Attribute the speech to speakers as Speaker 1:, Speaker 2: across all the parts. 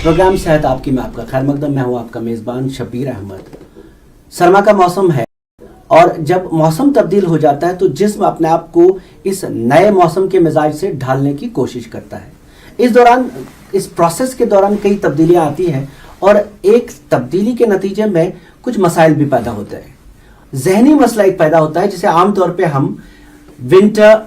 Speaker 1: Programme सेहत आपकी में आपका खैर मकदम। मैं हूं आपका मेज़बान शबीर अहमद। सरमा का मौसम है और जब मौसम तब्दील हो जाता है तो जिस्म अपने आप को इस नए मौसम के मिजाज से ढालने की कोशिश करता है। इस दौरान, इस प्रोसेस के दौरान कई तब्दीलियां आती हैं और एक तब्दीली के नतीजे में कुछ मसाइल भी पैदा होते हैं। जहनी मसला एक पैदा होता है जिसे आमतौर पे हम विंटर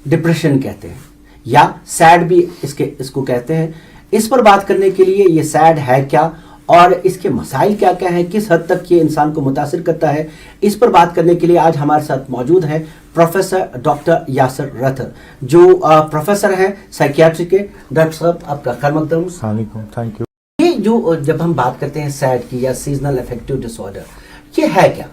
Speaker 1: डिप्रेशन कहते हैं या सैड भी इसको कहते हैं। इस पर बात करने के लिए ये सैड है क्या और इसके मसाइल क्या क्या है, किस हद तक ये इंसान को मुतासिर करता है, इस पर बात करने के लिए आज हमारे साथ मौजूद है प्रोफेसर डॉक्टर यासर रथर, जो प्रोफेसर हैं साइकियाट्री के। डॉक्टर साहब आपका खैर मकदम।
Speaker 2: Thank you.
Speaker 1: ये जो जब हम बात करते हैं सैड की या सीजनल अफेक्टिव डिसऑर्डर, ये है क्या?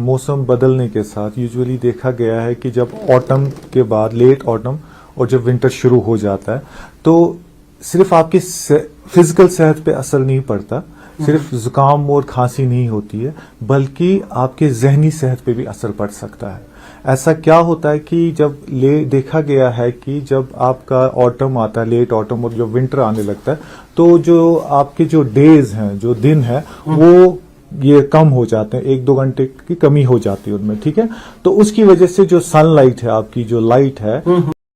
Speaker 2: मौसम बदलने के साथ यूजुअली देखा गया है कि जब ऑटम के बाद, लेट ऑटम और जब विंटर शुरू हो जाता है तो सिर्फ आपकी फिजिकल सेहत पे असर नहीं पड़ता, सिर्फ जुकाम और खांसी नहीं होती है, बल्कि आपके जहनी सेहत पे भी असर पड़ सकता है। ऐसा क्या होता है कि जब देखा गया है कि जब आपका ऑटम आता है, लेट ऑटम, और जब विंटर आने लगता है तो जो आपके जो डेज हैं, जो दिन है, वो ये कम हो जाते हैं, 1-2 घंटे की कमी हो जाती है उनमें, ठीक है। तो उसकी वजह से जो सनलाइट है, आपकी जो लाइट है,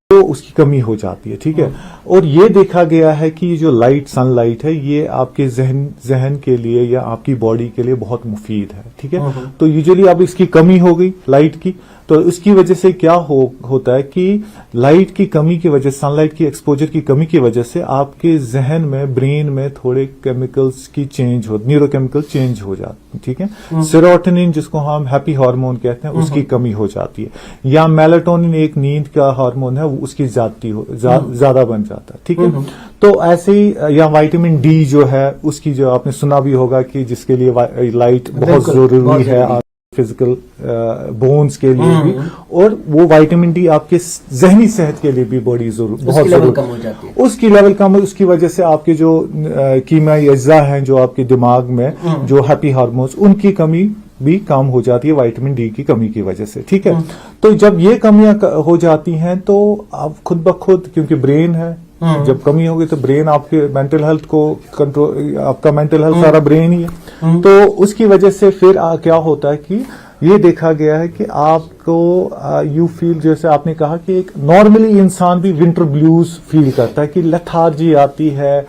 Speaker 2: तो उसकी कमी हो जाती है, ठीक है। और ये देखा गया है कि जो सनलाइट है, ये आपके जहन के लिए या आपकी बॉडी के लिए बहुत मुफीद है, ठीक है। तो यूजुअली अब इसकी कमी हो गई लाइट की, तो उसकी वजह से क्या होता है कि लाइट की कमी की वजह, सनलाइट की एक्सपोजर की कमी की वजह से आपके जहन में, ब्रेन में थोड़े केमिकल्स की न्यूरोकेमिकल चेंज हो जाते हैं, ठीक है। सेरोटोनिन, जिसको हम हैप्पी हार्मोन कहते हैं, उसकी कमी हो जाती है, या मेलाटोनिन एक नींद का हार्मोन है, उसकी ज्यादा बन जाता है, ठीक है। तो ऐसे ही, या विटामिन डी जो है, उसकी जो आपने सुना भी होगा कि जिसके लिए लाइट बहुत जरूरी है फिजिकल बोन्स के लिए भी, और वो विटामिन डी आपके जहनी सेहत के लिए भी बहुत जरूरी,
Speaker 1: कम हो जाती है।
Speaker 2: उसकी लेवल कम है, उसकी वजह से आपके जो कीमियाई अज्जा हैं जो आपके दिमाग में, जो हैप्पी हार्मोन्स, उनकी कमी भी कम हो जाती है विटामिन डी की कमी की वजह से, ठीक है। तो जब ये कमियां हो जाती हैं तो आप खुद ब खुद, क्योंकि ब्रेन है, जब कमी होगी तो ब्रेन आपके मेंटल हेल्थ को कंट्रोल, आपका मेंटल हेल्थ सारा ब्रेन ही है, तो उसकी वजह से फिर क्या होता है कि ये देखा गया है कि आपको यू फील, जैसे आपने कहा कि एक नॉर्मली इंसान भी विंटर ब्लूज फील करता है कि लेथार्जी आती है,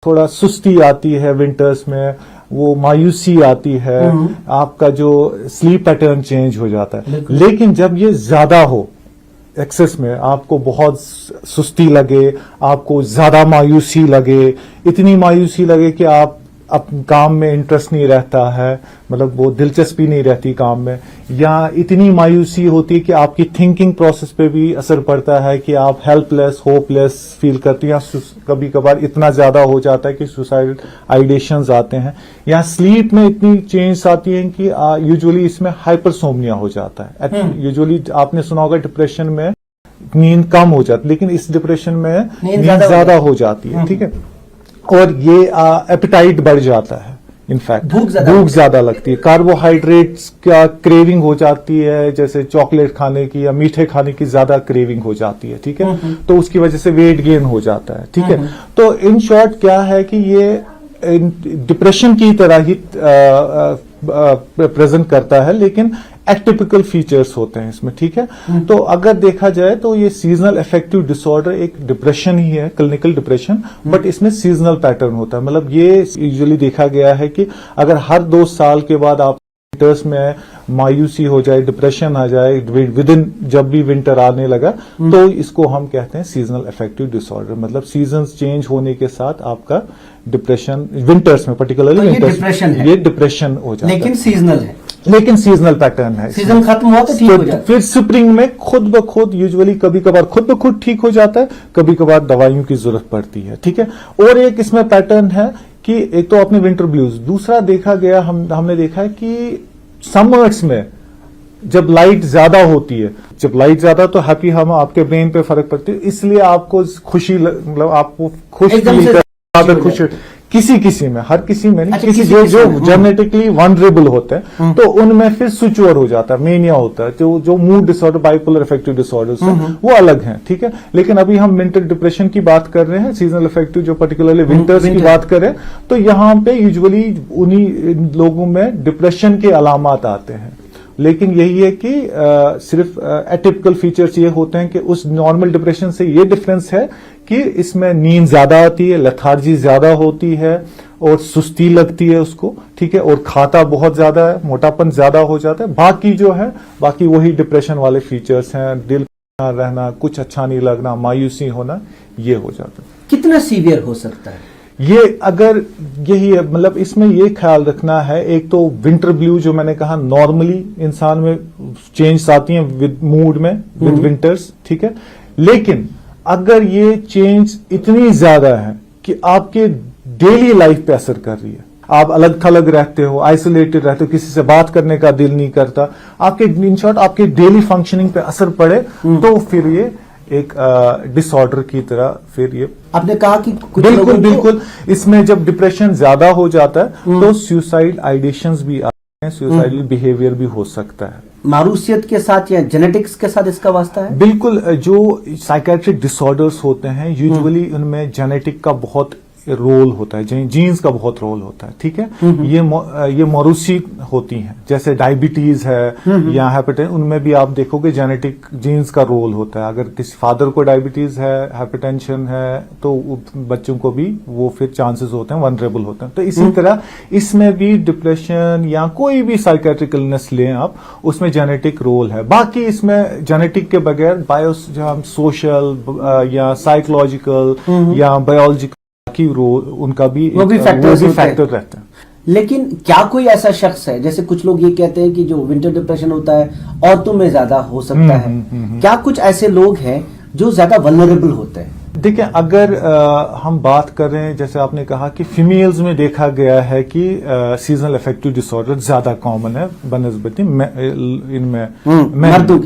Speaker 2: थोड़ा सुस्ती आती है विंटर्स में, वो मायूसी आती है, आपका जो स्लीप पैटर्न चेंज हो जाता है। लेकिन जब ये ज्यादा हो, एक्सेस में, आपको बहुत सुस्ती लगे, आपको ज्यादा मायूसी लगे, इतनी मायूसी लगे कि आप काम में इंटरेस्ट नहीं रहता है, मतलब वो दिलचस्पी नहीं रहती काम में, या इतनी मायूसी होती है कि आपकी थिंकिंग प्रोसेस पे भी असर पड़ता है कि आप हेल्पलेस, होपलेस फील करती हैं, कभी कभार इतना ज्यादा हो जाता है कि सुसाइड आइडिएशंस आते हैं, या स्लीप में इतनी चेंज आती है कि यूजुअली इसमें हाइपरसोमनिया हो जाता है। यूजुअली आपने सुना होगा डिप्रेशन में नींद कम हो जाती है, लेकिन इस डिप्रेशन में नींद ज्यादा हो जाती है, ठीक है। और ये एपेटाइट बढ़ जाता है, इनफैक्ट भूख ज्यादा लगती है, कार्बोहाइड्रेट्स का क्रेविंग हो जाती है, जैसे चॉकलेट खाने की या मीठे खाने की ज्यादा क्रेविंग हो जाती है, ठीक है। तो उसकी वजह से वेट गेन हो जाता है, ठीक है। तो इन शॉर्ट क्या है कि ये डिप्रेशन की तरह ही प्रेजेंट करता है, लेकिन एटिपिकल फीचर्स होते हैं इसमें, ठीक है। तो अगर देखा जाए तो ये सीजनल अफेक्टिव डिसऑर्डर एक डिप्रेशन ही है, क्लिनिकल डिप्रेशन, बट इसमें सीजनल पैटर्न होता है। मतलब ये यूजुअली देखा गया है कि अगर हर 2 साल के बाद आप विंटर्स में मायूसी हो जाए, डिप्रेशन आ जाए विदिन, जब भी विंटर आने लगा, तो इसको हम कहते हैं सीजनल अफेक्टिव डिसऑर्डर। मतलब सीजन्स चेंज होने के साथ आपका डिप्रेशन, विंटर्स में पर्टिकुलरली, ये डिप्रेशन हो जाता है,
Speaker 1: लेकिन सीजनल है,
Speaker 2: लेकिन सीजनल पैटर्न है।
Speaker 1: सीजन खत्म हुआ तो ठीक हो जाता है।
Speaker 2: फिर स्प्रिंग में खुद ब खुद, यूजुअली कभी कभार खुद ब खुद ठीक हो जाता है, कभी कभार दवाइयों की जरूरत पड़ती है, ठीक है। और एक इसमें पैटर्न है कि एक तो आपने विंटर ब्लूज, दूसरा देखा गया, हमने देखा है कि समर्स में जब लाइट ज्यादा होती है, जब लाइट ज्यादा तो हैप्पी हम आपके ब्रेन पे फर्क पड़ती है, इसलिए आपको खुशी, मतलब आपको खुश किसी में, हर किसी में नहीं,
Speaker 1: अच्छा,
Speaker 2: किसी
Speaker 1: किसी
Speaker 2: जो
Speaker 1: किसी में,
Speaker 2: जेनेटिकली वनरेबल होते हैं तो उनमें फिर स्विच ओवर हो जाता है, मेनिया होता है, जो mood disorder, bipolar affective disorders हैं वो अलग हैं, ठीक है। लेकिन अभी हम विंटर डिप्रेशन की बात कर रहे हैं, सीजनल अफेक्टिव जो पर्टिकुलरली विंटर्स की बात करें, तो यहाँ पे यूजुअली उन्हीं लोगों में डिप्रेशन के अलामात आते हैं। लेकिन यही है कि सिर्फ एटिपिकल फीचर्स ये होते हैं कि उस नॉर्मल डिप्रेशन से ये डिफरेंस है कि इसमें नींद ज्यादा आती है, लेथार्जी ज्यादा होती है और सुस्ती लगती है उसको, ठीक है, और खाता बहुत ज्यादा है, मोटापन ज्यादा हो जाता है। बाकी वही डिप्रेशन वाले फीचर्स हैं, दिल ना रहना, कुछ अच्छा नहीं लगना, मायूसी होना, ये हो जाता है।
Speaker 1: कितना सीवियर हो सकता है
Speaker 2: ये अगर यही है, मतलब इसमें ये ख्याल रखना है, एक तो विंटर ब्लू जो मैंने कहा नॉर्मली इंसान में चेंज आती है विद मूड में, विद विंटर्स, ठीक है। लेकिन अगर ये चेंज इतनी ज्यादा है कि आपके डेली लाइफ पे असर कर रही है, आप अलग थलग रहते हो, आइसोलेटेड रहते हो, किसी से बात करने का दिल नहीं करता, आपके इन शॉर्ट आपके डेली फंक्शनिंग पे असर पड़े, तो फिर ये एक डिसऑर्डर की तरह फिर ये
Speaker 1: आपने कहा कि कुछ लोगों को
Speaker 2: बिल्कुल इसमें जब डिप्रेशन ज्यादा हो जाता है तो सुसाइड आइडिएशंस भी आते हैं, सुसाइडल बिहेवियर भी हो सकता है।
Speaker 1: मारूसियत के साथ या जेनेटिक्स के साथ इसका वास्ता है?
Speaker 2: बिल्कुल, जो साइकेट्रिक डिसऑर्डर्स होते हैं यूजुअली उनमें जेनेटिक का बहुत रोल होता है, जीन्स का बहुत रोल होता है, ठीक है। ये मौरूसी होती हैं, जैसे डायबिटीज है या हाइपरटेंशन, उनमें भी आप देखोगे जेनेटिक जीन्स का रोल होता है। अगर किसी फादर को डायबिटीज है, हाइपरटेंशन है, तो बच्चों को भी वो फिर चांसेस होते हैं, वनरेबल होते हैं। तो इसी तरह इसमें भी डिप्रेशन या कोई भी साइकेट्रिक इलनेस लें आप, उसमें जेनेटिक रोल है। बाकी इसमें जेनेटिक के बगैर सोशल या साइकोलॉजिकल या बायोलॉजिकल की रोल, उनका भी
Speaker 1: वो भी
Speaker 2: फैक्टर रहता है।
Speaker 1: लेकिन क्या कोई ऐसा शख्स है, जैसे कुछ लोग ये कहते हैं कि जो विंटर डिप्रेशन होता है औरतों में ज्यादा हो सकता है, क्या कुछ ऐसे लोग हैं जो ज्यादा वल्नरेबल होते हैं?
Speaker 2: देखिए, अगर हम बात कर रहे हैं, जैसे आपने कहा कि फीमेल्स में देखा गया है कि सीजनल अफेक्टिव डिसऑर्डर ज्यादा कॉमन है बनस्बती इनमें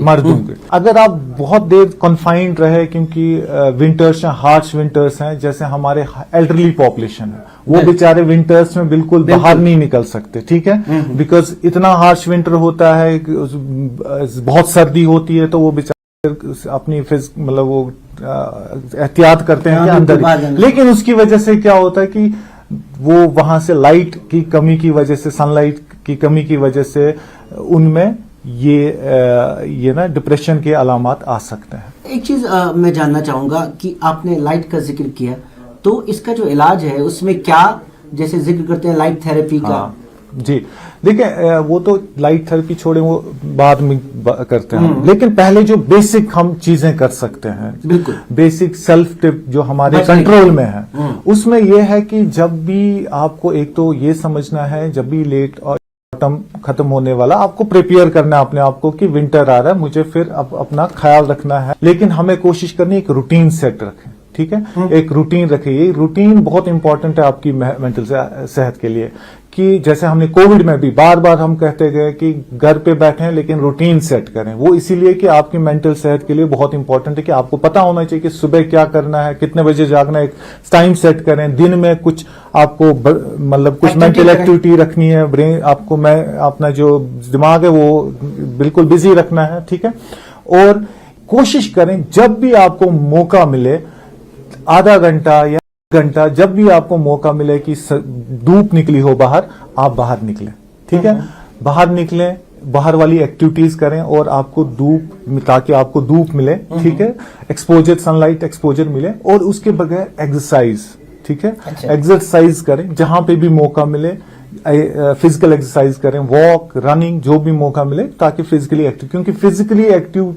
Speaker 2: मर्दों के। अगर आप बहुत देर कन्फाइंड रहे, क्योंकि विंटर्स या हार्श विंटर्स हैं, जैसे हमारे एल्डरली पॉपुलेशन है, वो बेचारे विंटर्स में बिल्कुल बाहर नहीं निकल सकते, ठीक है, बिकॉज इतना हार्श विंटर होता है, बहुत सर्दी होती है, तो वो बेचारे अपनी मतलब वो एहतियात करते हैं कि अंदर, लेकिन उसकी वजह से क्या होता है कि वो वहां से लाइट की कमी की वजह से, सनलाइट की कमी की वजह से उनमें ये ना डिप्रेशन के अलामात आ सकते हैं।
Speaker 1: एक चीज मैं जानना चाहूंगा कि आपने लाइट का जिक्र किया, तो इसका जो इलाज है उसमें क्या, जैसे जिक्र करते हैं लाइट थेरेपी का?
Speaker 2: हाँ, जी, देखिए वो तो लाइट थेरेपी छोड़े, वो बाद में करते हैं हम, लेकिन पहले जो बेसिक हम चीजें कर सकते हैं, बिल्कुल बेसिक सेल्फ टिप जो हमारे कंट्रोल में है, उसमें यह है कि जब भी आपको, एक तो ये समझना है, जब भी लेट और ऑटम खत्म होने वाला, आपको प्रिपेयर करना है अपने आप को कि विंटर आ रहा है, मुझे फिर अपना ख्याल रखना है। लेकिन हमें कोशिश करनी है एक रूटीन सेट रखें, ठीक है, एक रूटीन रखिए। ये रूटीन बहुत इंपॉर्टेंट है आपकी मेंटल सेहत के लिए, कि जैसे हमने कोविड में भी बार बार हम कहते गए कि घर पे बैठे हैं लेकिन रूटीन सेट करें। वो इसीलिए कि आपकी मेंटल सेहत के लिए बहुत इंपॉर्टेंट है कि आपको पता होना चाहिए कि सुबह क्या करना है, कितने बजे जागना है, एक टाइम सेट करें। दिन में कुछ आपको मतलब कुछ मेंटल एक्टिविटी रखनी है, ब्रेन आपको, मैं अपना जो दिमाग है वो बिल्कुल बिजी रखना है, ठीक है। और कोशिश करें जब भी आपको मौका मिले, आधा घंटा या घंटा, जब भी आपको मौका मिले कि धूप निकली हो बाहर, आप बाहर निकलें, ठीक है, बाहर निकलें, बाहर वाली एक्टिविटीज करें और आपको धूप, ताकि आपको धूप मिले, ठीक है, एक्सपोजर, सनलाइट एक्सपोजर मिले। और उसके बगैर एक्सरसाइज, ठीक है, एक्सरसाइज करें जहां पे भी मौका मिले, फिजिकल एक्सरसाइज करें, वॉक, रनिंग, जो भी मौका मिले, ताकि फिजिकली एक्टिव, क्योंकि फिजिकली एक्टिव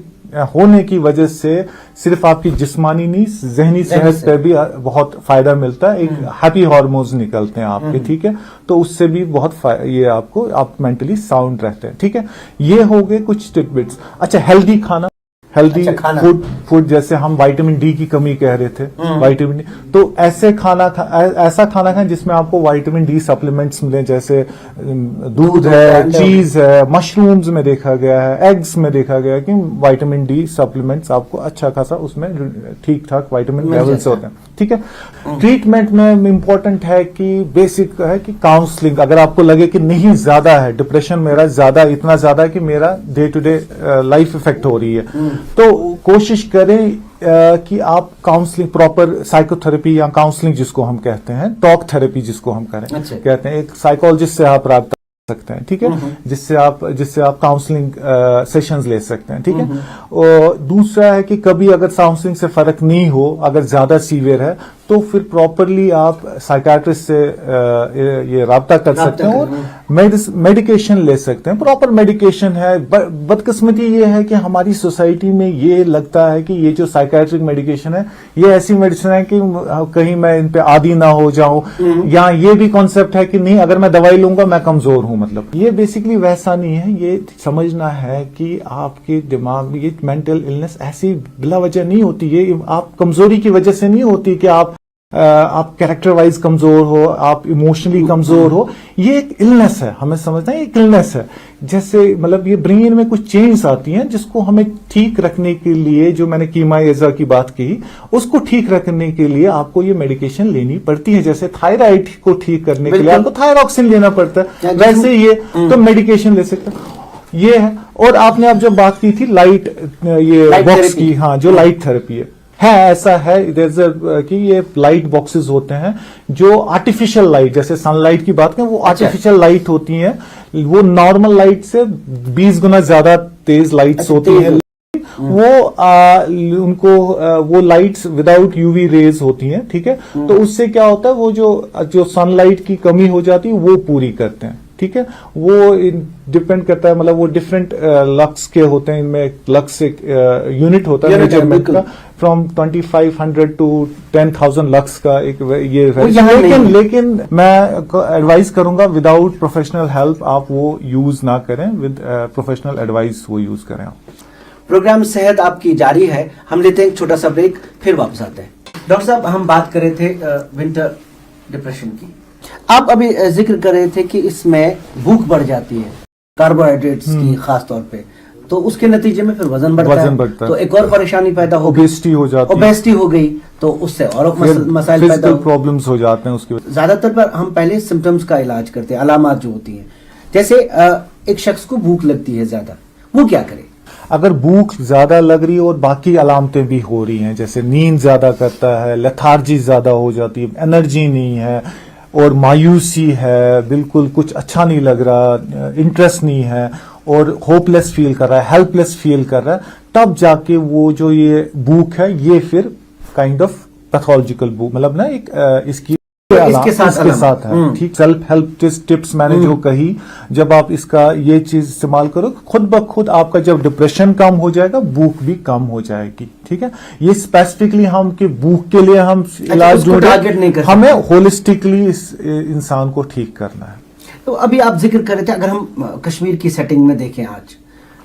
Speaker 2: होने की वजह से सिर्फ आपकी जिस्मानी नहीं, जहनी सेहत पे भी बहुत फायदा मिलता है। एक हैप्पी हार्मोन्स निकलते हैं आपके, ठीक है, तो उससे भी बहुत ये आपको, आप मेंटली साउंड रहते हैं, ठीक है। ये हो गए कुछ टिपबिट्स। अच्छा, हेल्दी खाना, हेल्दी फूड, जैसे हम विटामिन डी की कमी कह रहे थे, विटामिन डी, तो ऐसा खाना खाएं जिसमें आपको विटामिन डी सप्लीमेंट्स मिले, जैसे दूध है, चीज है, मशरूम्स में देखा गया है, एग्स में देखा गया है कि विटामिन डी सप्लीमेंट्स आपको अच्छा खासा उसमें ठीक ठाक विटामिन लेवल्स होते हैं। ठीक है। ट्रीटमेंट में इंपॉर्टेंट है कि बेसिक है कि काउंसलिंग, अगर आपको लगे कि नहीं ज्यादा है डिप्रेशन मेरा ज्यादा, इतना ज्यादा है कि मेरा day to day life effect हो रही है, तो कोशिश करें कि आप काउंसलिंग, प्रॉपर साइकोथेरेपी या काउंसलिंग जिसको हम कहते हैं, टॉक थेरेपी जिसको हम करें कहते हैं, एक साइकोलॉजिस्ट से आप राब्ता सकते हैं, ठीक है, जिससे आप काउंसलिंग सेशंस ले सकते हैं, ठीक है। और दूसरा है कि कभी अगर काउंसलिंग से फर्क नहीं हो, अगर ज्यादा सीवियर है, तो फिर प्रॉपरली आप साइकाट्रिस्ट से ये राब्ता कर सकते हैं और मेडिकेशन ले सकते हैं। प्रॉपर मेडिकेशन है। बदकिस्मती ये है कि हमारी सोसाइटी में ये लगता है कि ये जो साइकाट्रिक मेडिकेशन है ये ऐसी मेडिसिन है कि कहीं मैं इन पे आदी ना हो जाऊं, या ये भी कॉन्सेप्ट है कि नहीं अगर मैं दवाई लूंगा मैं कमजोर हूं, मतलब ये बेसिकली वैसा नहीं है। ये समझना है कि आपके दिमाग में ये मेंटल इलनेस ऐसी बिला वजह नहीं होती, ये आप कमजोरी की वजह से नहीं होती कि आप कैरेक्टर वाइज कमजोर हो, आप इमोशनली कमजोर हो, ये एक इलनेस है, हमें समझना है एक इलनेस है। जैसे मतलब ये ब्रेन में कुछ चेंज आती हैं जिसको हमें ठीक रखने के लिए, जो मैंने कीमायजा की बात की, उसको ठीक रखने के लिए आपको ये मेडिकेशन लेनी पड़ती है। जैसे थायराइड को ठीक करने के लिए आपको थायरॉक्सिन लेना पड़ता है, वैसे ये तो मेडिकेशन ले सकते हैं, ये है। और आपने अब जो बात की थी लाइट बॉक्स की, हाँ, जो लाइट थेरेपी है ऐसा है कि ये लाइट बॉक्सेस होते हैं जो आर्टिफिशियल लाइट, जैसे सनलाइट की बात करें, वो आर्टिफिशियल लाइट होती हैं, वो नॉर्मल लाइट से 20 गुना ज्यादा तेज लाइट्स होती हैं। वो लाइट्स विदाउट यूवी रेज होती हैं, ठीक है। तो उससे क्या होता है, वो जो सनलाइट की कमी हो जाती है वो पूरी करते हैं, ठीक है। वो डिपेंड करता है, मतलब वो डिफरेंट लक्स के होते हैं, इनमें लक्स एक यूनिट होता है मेजरमेंट का, फ्रॉम 2500 टू 10,000 लक्स का एक ये है। लेकिन मैं एडवाइस करूंगा विदाउट प्रोफेशनल हेल्प आप वो यूज ना करें, विद प्रोफेशनल एडवाइस वो यूज करें आप।
Speaker 1: प्रोग्राम सेहत आपकी जारी है, हम लेते हैं एक छोटा सा ब्रेक, फिर वापस आते हैं। डॉक्टर साहब, हम बात कर रहे थे विंटर डिप्रेशन की, आप अभी जिक्र कर रहे थे कि इसमें भूख बढ़ जाती है, कार्बोहाइड्रेट्स की खास तौर पे, तो उसके नतीजे में फिर वजन बढ़ता है, तो एक और परेशानी पैदा हो गई, ओबेसिटी हो जाती है, ओबेसिटी हो गई, तो उससे और मसाइल पैदा, प्रॉब्लम्स हो जाते हैं उसके। ज्यादातर पर हम पहले सिम्टम्स का इलाज करते हैं, अलामत जो होती हैं, जैसे एक शख्स को भूख लगती है ज्यादा, वो क्या करे?
Speaker 2: अगर भूख ज्यादा लग रही है और बाकी अलामतें भी हो रही हैं, जैसे नींद ज्यादा करता है, लेथार्जी ज्यादा हो जाती है, एनर्जी नहीं है और मायूसी है, बिल्कुल कुछ अच्छा नहीं लग रहा, इंटरेस्ट नहीं है और होपलेस फील कर रहा है, हेल्पलेस फील कर रहा है, तब जाके वो जो ये भूख है ये फिर काइंड ऑफ पैथोलॉजिकल भूख, मतलब ना एक इसकी इसके साथ है, ठीक। सेल्फ हेल्प टिप्स मैंने जो कही, जब आप इसका ये चीज इस्तेमाल करो, खुद ब खुद आपका जब डिप्रेशन कम हो जाएगा, भूख भी कम हो जाएगी, ठीक है। ये स्पेसिफिकली हम कि भूख के लिए हम इलाज टारगेट नहीं कर, हमें होलिस्टिकली इस इंसान को ठीक करना है।
Speaker 1: तो अभी आप जिक्र कर रहे थे, अगर हम कश्मीर की सेटिंग में देखें आज,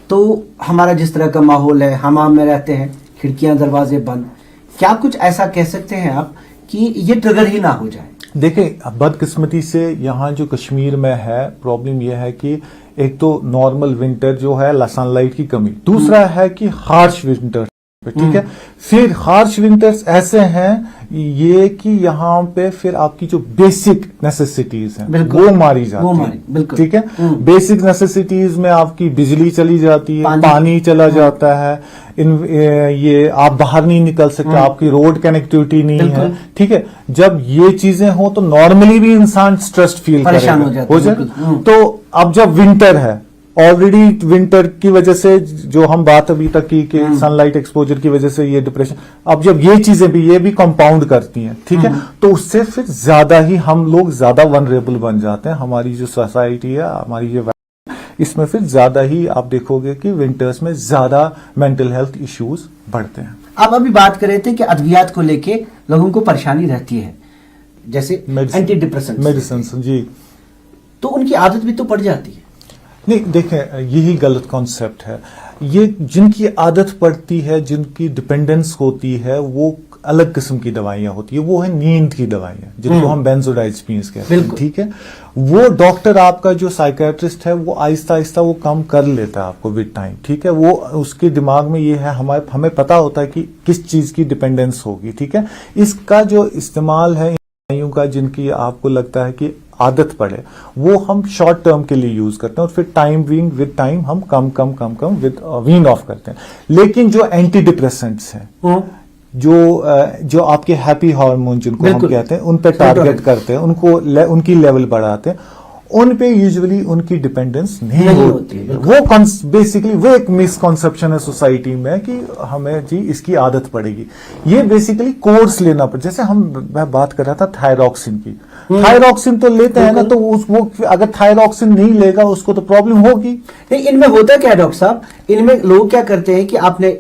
Speaker 1: तो हमारा जिस तरह का माहौल है, हमाम में रहते हैं, खिड़कियां दरवाजे बंद, क्या कुछ ऐसा कह सकते हैं आप कि ये ट्रिगर ही ना हो जाए?
Speaker 2: देखिए, बदकिस्मती से यहाँ जो कश्मीर में है, प्रॉब्लम यह है कि एक तो नॉर्मल विंटर जो है, सनलाइट की कमी, दूसरा है कि हार्श विंटर, ठीक है। फिर हार्श विंटर्स ऐसे हैं ये कि यहाँ पे फिर आपकी जो बेसिक नेसेसिटीज हैं वो मारी जाती है, ठीक है। बेसिक नेसेसिटीज में आपकी बिजली चली जाती है, पानी चला जाता है, ये आप बाहर नहीं निकल सकते, आपकी रोड कनेक्टिविटी नहीं है, ठीक है। जब ये चीजें हो तो नॉर्मली भी इंसान स्ट्रेस्ड फील
Speaker 1: परेशान
Speaker 2: हो जाए। तो अब जब विंटर है, ऑलरेडी विंटर की वजह से जो हम बात अभी तक की कि सनलाइट एक्सपोजर की वजह से ये डिप्रेशन, अब जब ये चीजें भी ये भी कंपाउंड करती हैं, ठीक है, तो उससे फिर ज्यादा ही हम लोग ज्यादा वनरेबल बन जाते हैं। हमारी जो सोसाइटी है, हमारी जो इसमें फिर ज्यादा ही आप देखोगे कि विंटर्स में ज्यादा मेंटल हेल्थ इश्यूज बढ़ते हैं।
Speaker 1: आप अभी बात कर रहे थे कि अद्वियात को लेके लोगों को परेशानी रहती है, जैसे एंटी डिप्रेसेंट्स
Speaker 2: मेडिसिन जी,
Speaker 1: तो उनकी आदत भी तो पड़ जाती है।
Speaker 2: नहीं, देखें, यही गलत कॉन्सेप्ट है। ये जिनकी आदत पड़ती है, जिनकी डिपेंडेंस होती है, वो अलग किस्म की दवाइयां होती है। वो है नींद की दवाइयां, जिनको हम बेंजोडाइज़ेपिन्स कहते हैं, ठीक है। वो डॉक्टर आपका जो साइकेट्रिस्ट है वो आहिस्ता आहिस्ता वो कम कर लेता है आपको विद टाइम, ठीक है। वो उसके दिमाग में ये है, हमें पता होता है कि किस चीज की डिपेंडेंस होगी, ठीक है। इसका जो इस्तेमाल है दवाइयों का, जिनकी आपको लगता है कि आदत पड़े, वो हम शॉर्ट टर्म के लिए यूज करते हैं और फिर टाइम विंग विद टाइम हम कम विद वीन ऑफ करते हैं। लेकिन जो एंटी डिप्रेसेंट्स हैं, जो आपके हैप्पी हार्मोन जिनको हम कहते हैं, उन पे टारगेट करते हैं, उनकी लेवल बढ़ाते हैं, उन पे यूजुअली उनकी डिपेंडेंस नहीं होती। वो बेसिकली वो एक मिसकॉन्सेप्शन है सोसाइटी में कि हमें जी इसकी आदत पड़ेगी। ये बेसिकली कोर्स लेना पड़े। जैसे मैं बात कर रहा था थायरॉक्सिन की, थायरॉक्सिन तो लेते हैं ना, तो वो अगर थायरॉक्सिन नहीं लेगा उसको तो प्रॉब्लम होगी।
Speaker 1: इनमें होता क्या है डॉक्टर साहब, इनमें लोग क्या करते हैं कि आपने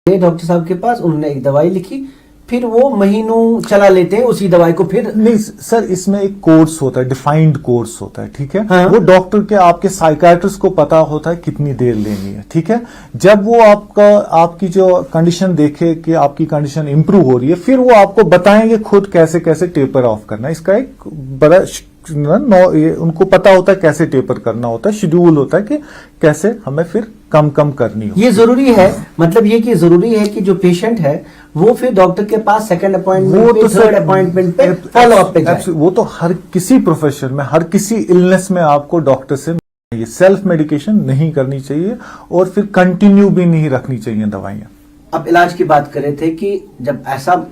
Speaker 1: डॉक्टर साहब के पास, उन्होंने एक दवाई लिखी, फिर वो महीनों चला लेते हैं उसी दवाई को। फिर
Speaker 2: नहीं सर, इसमें एक कोर्स होता है, डिफाइंड कोर्स होता है, ठीक है।
Speaker 1: हाँ।
Speaker 2: वो डॉक्टर के, आपके साइकाट्रिस्ट को पता होता है कितनी देर लेनी है, ठीक है। जब वो आपकी जो कंडीशन देखे कि आपकी कंडीशन इंप्रूव हो रही है, फिर वो आपको बताएंगे खुद कैसे कैसे टेपर ऑफ करना है। इसका एक बड़ा उनको पता होता है कैसे टेपर करना होता है, शेड्यूल होता है कि कैसे हमें फिर कम करनी हो।
Speaker 1: ये जरूरी है, मतलब ये कि जरूरी है कि जो पेशेंट है वो फिर डॉक्टर के पास सेकंड अपॉइंटमेंट पे, थर्ड अपॉइंटमेंट पे, फॉलो अप पे जाए।
Speaker 2: वो तो हर किसी प्रोफेशन में, हर किसी इलनेस में आपको डॉक्टर से ये सेल्फ मेडिकेशन नहीं करनी चाहिए और फिर कंटिन्यू भी नहीं रखनी चाहिए दवाइयां।
Speaker 1: अब इलाज की बात कर रहे थे कि जब ऐसा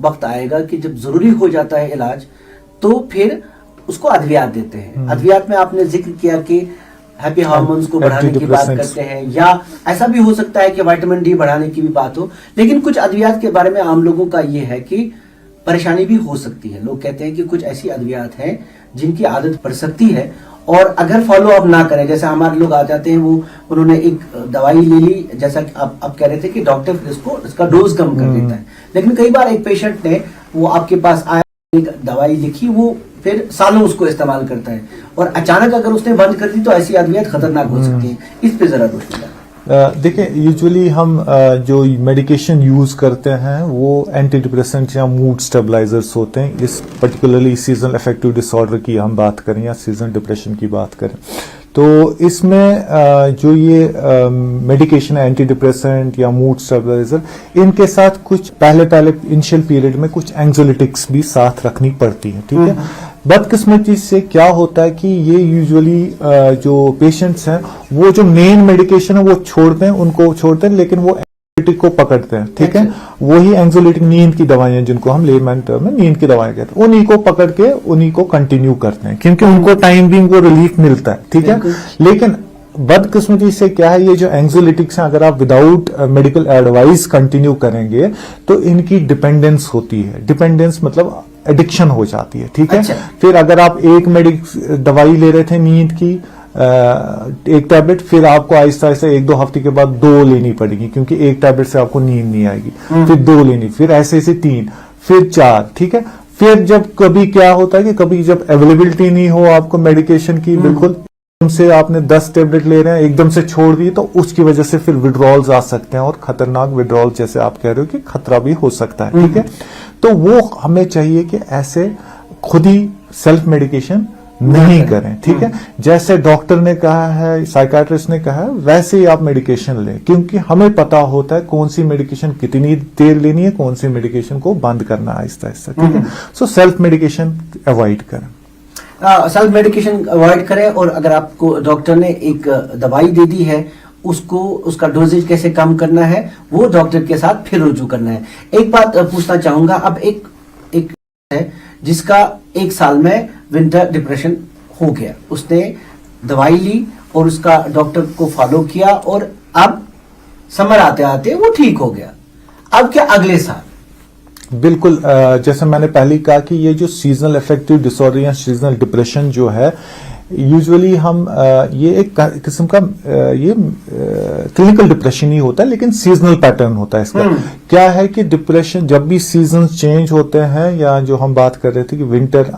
Speaker 1: वक्त आएगा कि जब जरूरी हो जाता है इलाज, तो फिर उसको अद्वियात देते हैं। अद्वियात में आपने जिक्र किया कि हैप्पी हार्मोन्स को बढ़ाने की बात करते हैं, या ऐसा भी हो सकता है कि विटामिन डी बढ़ाने की भी बात हो। लेकिन कुछ अद्वियात के बारे में आम लोगों का ये है कि परेशानी भी हो सकती है। लोग कहते हैं कि कुछ ऐसी अद्वियात हैं जिनकी आदत पड़ सकती है, और अगर फॉलो अप ना करें, जैसे हमारे लोग आ जाते हैं, वो उन्होंने एक दवाई ले ली, जैसा कि आप कह रहे थे कि डॉक्टर इसका डोज कम कर देता है। लेकिन कई बार एक पेशेंट ने वो आपके पास आया, एक दवाई लिखी, वो फिर सालों उसको इस्तेमाल करता है, और अचानक अगर उसने बंद कर दी तो ऐसी अद्वियात खतरनाक हो सकती है। इस पे जरा रोशनी डालें।
Speaker 2: देखिए, यूजुअली हम जो मेडिकेशन यूज करते हैं वो एंटी डिप्रेसेंट या मूड स्टेबलाइजर्स होते हैं। इस पर्टिकुलरली सीजनल अफेक्टिव डिसऑर्डर की हम बात करें या सीजनल डिप्रेशन की बात करें, तो इसमें जो ये मेडिकेशन है एंटी डिप्रेसेंट या मूड स्टेबलाइजर, इनके साथ कुछ पहले इनिशियल पीरियड में कुछ एंग्जोलिटिक्स भी साथ रखनी पड़ती है, ठीक है। बदकिस्मती से क्या होता है कि ये यूजुअली जो पेशेंट्स हैं वो जो मेन मेडिकेशन है वो उनको छोड़ते हैं, लेकिन वो एंग्जाइटी को पकड़ते हैं, ठीक है। वही एंग्जाइटी, नींद की दवाइयां जिनको हम लेमैन टर्म में नींद की दवाएं कहते हैं, उन्हीं को पकड़ के उन्हीं को कंटिन्यू करते हैं, क्योंकि उनको टाइम बिंग वो रिलीफ मिलता है, ठीक है। लेकिन बदकिस्मती से क्या है, ये जो एंग्जाइटिक्स हैं, अगर आप विदाउट मेडिकल एडवाइस कंटिन्यू करेंगे तो इनकी डिपेंडेंस होती है। डिपेंडेंस मतलब एडिक्शन हो जाती है, ठीक है।
Speaker 1: अच्छा।
Speaker 2: फिर अगर आप एक दवाई ले रहे थे नींद की, एक टैबलेट, फिर आपको आहिस्ता आहिस्ता 1-2 हफ्ते के बाद 2 लेनी पड़ेगी, क्योंकि एक टैबलेट से आपको नींद नहीं आएगी, फिर 2 लेनी, फिर ऐसे 3, फिर 4, ठीक है। फिर जब कभी क्या होता है कि कभी जब अवेलेबिलिटी नहीं हो आपको मेडिकेशन की, बिल्कुल एकदम से आपने 10 टैबलेट ले रहे हैं, एकदम से छोड़ दी, तो उसकी वजह से फिर विड्रॉल्स आ सकते हैं, और खतरनाक विड्रॉल, जैसे आप कह रहे हो कि खतरा भी हो सकता है, ठीक है। तो वो हमें चाहिए कि ऐसे खुद ही सेल्फ मेडिकेशन नहीं करें, ठीक है। जैसे डॉक्टर ने कहा है, साइकाट्रिस्ट ने कहा है, वैसे ही आप मेडिकेशन लें, क्योंकि हमें पता होता है कौन सी मेडिकेशन कितनी देर लेनी है, कौन सी मेडिकेशन को बंद करना आहिस्ता आहिस्ता, ठीक है। सो सेल्फ मेडिकेशन अवॉइड करें।
Speaker 1: सेल्फ मेडिकेशन अवॉइड करें, और अगर आपको डॉक्टर ने एक दवाई दे दी है, उसका डोजेज कैसे कम करना है वो डॉक्टर के साथ फिर रुजू करना है। एक बात पूछना चाहूंगा, अब एक है जिसका 1 साल में विंटर डिप्रेशन हो गया, उसने दवाई ली और उसका डॉक्टर को फॉलो किया, और अब समर आते आते वो ठीक हो गया। अब क्या अगले साल?
Speaker 2: बिल्कुल, जैसे मैंने पहले कहा कि ये जो सीजनल अफेक्टिव डिसऑर्डर या सीजनल डिप्रेशन जो है, यूजुअली हम ये एक किस्म का ये क्लिनिकल डिप्रेशन ही होता है, लेकिन सीजनल पैटर्न होता है इसका। क्या है कि डिप्रेशन जब भी सीजन चेंज होते हैं, या जो हम बात कर रहे थे कि विंटर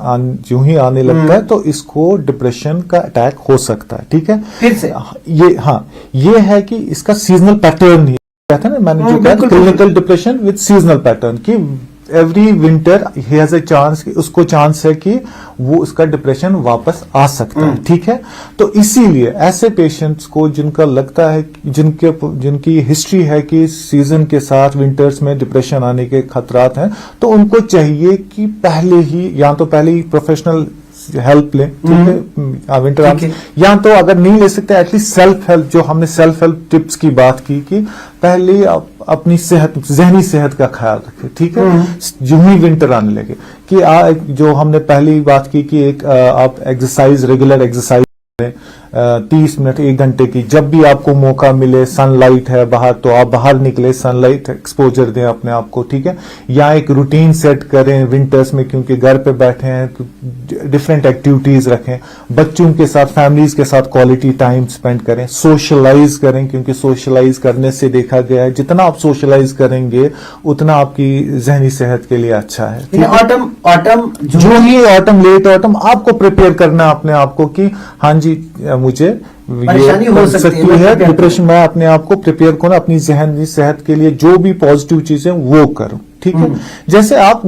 Speaker 2: जो ही आने लगता है, तो इसको डिप्रेशन का अटैक हो सकता है। ठीक है,
Speaker 1: फिर से
Speaker 2: ये है कि इसका सीजनल पैटर्न ही कहते हैं ना, मैंने जो कहा clinical depression with seasonal pattern, कि every winter he has a chance, उसको चांस है कि वो उसका डिप्रेशन वापस आ सकता है। ठीक है, तो इसीलिए ऐसे पेशेंट्स को जिनका लगता है, जिनकी हिस्ट्री है कि सीजन के साथ विंटर्स में डिप्रेशन आने के खतरात हैं, तो उनको चाहिए कि पहले ही प्रोफेशनल हेल्प लें। ठीक है, विंटर या तो अगर नहीं ले सकते, एटलीस्ट सेल्फ हेल्प, जो हमने सेल्फ हेल्प टिप्स की बात की, कि पहले आप अपनी सेहत, जहनी सेहत का ख्याल रखें। ठीक है, जो ही विंटर आने लगे, कि जो हमने पहले ही बात की कि एक आप एक्सरसाइज, रेगुलर एक्सरसाइज 30 मिनट 1 घंटे की, जब भी आपको मौका मिले, सनलाइट है बाहर तो आप बाहर निकले, सनलाइट एक्सपोजर दें अपने आप को। ठीक है, या एक रूटीन सेट करें विंटर्स में, क्योंकि घर पे बैठे हैं तो डिफरेंट एक्टिविटीज रखें, बच्चों के साथ, फैमिलीज के साथ क्वालिटी टाइम स्पेंड करें, सोशलाइज करें, क्योंकि सोशलाइज करने से देखा गया है जितना आप सोशलाइज करेंगे उतना आपकी जहनी सेहत के लिए अच्छा है।
Speaker 1: ऑटम
Speaker 2: जो ही ऑटम, लेट ऑटम, आपको प्रिपेयर करना अपने आप को कि हाँ जी, मुझे
Speaker 1: परेशानी हो सकती है,
Speaker 2: डिप्रेशन, मैं अपने आप को प्रिपेयर करूं, अपनी जहनी सेहत के लिए जो भी पॉजिटिव चीजें वो करूं। ठीक है, जैसे आप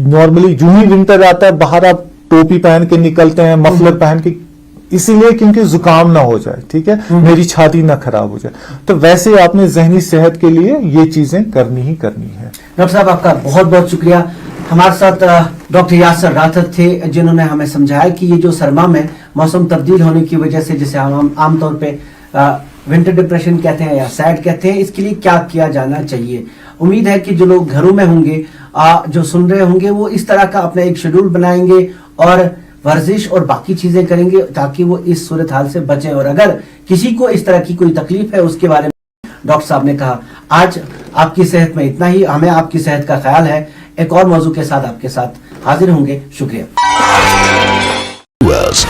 Speaker 2: नॉर्मली जो ही विंटर आता है, बाहर आप टोपी पहन के निकलते हैं, मफलर पहन के, इसीलिए क्योंकि जुकाम ना हो जाए। ठीक है, मेरी छाती ना खराब हो जाए, तो वैसे आपने जहनी सेहत के लिए ये चीजें करनी ही करनी है।
Speaker 1: डॉक्टर साहब, आपका बहुत बहुत शुक्रिया। हमारे साथ डॉक्टर यासर राथर थे, जिन्होंने हमें समझाया कि ये जो सरमा में मौसम तब्दील होने की वजह से, जिसे हम आमतौर पे विंटर डिप्रेशन कहते हैं या सैड कहते हैं, इसके लिए क्या किया जाना चाहिए। उम्मीद है कि जो लोग घरों में होंगे, जो सुन रहे होंगे, वो इस तरह का अपना एक शेड्यूल बनाएंगे और वर्जिश और बाकी चीजें करेंगे, ताकि वो इस सूरत हाल से बचें। और अगर किसी को इस तरह की कोई तकलीफ है, उसके बारे में डॉक्टर साहब ने कहा। आज आपकी सेहत में इतना ही, हमें आपकी सेहत का ख्याल है। एक और मौजू के साथ आपके साथ हाजिर होंगे। शुक्रिया।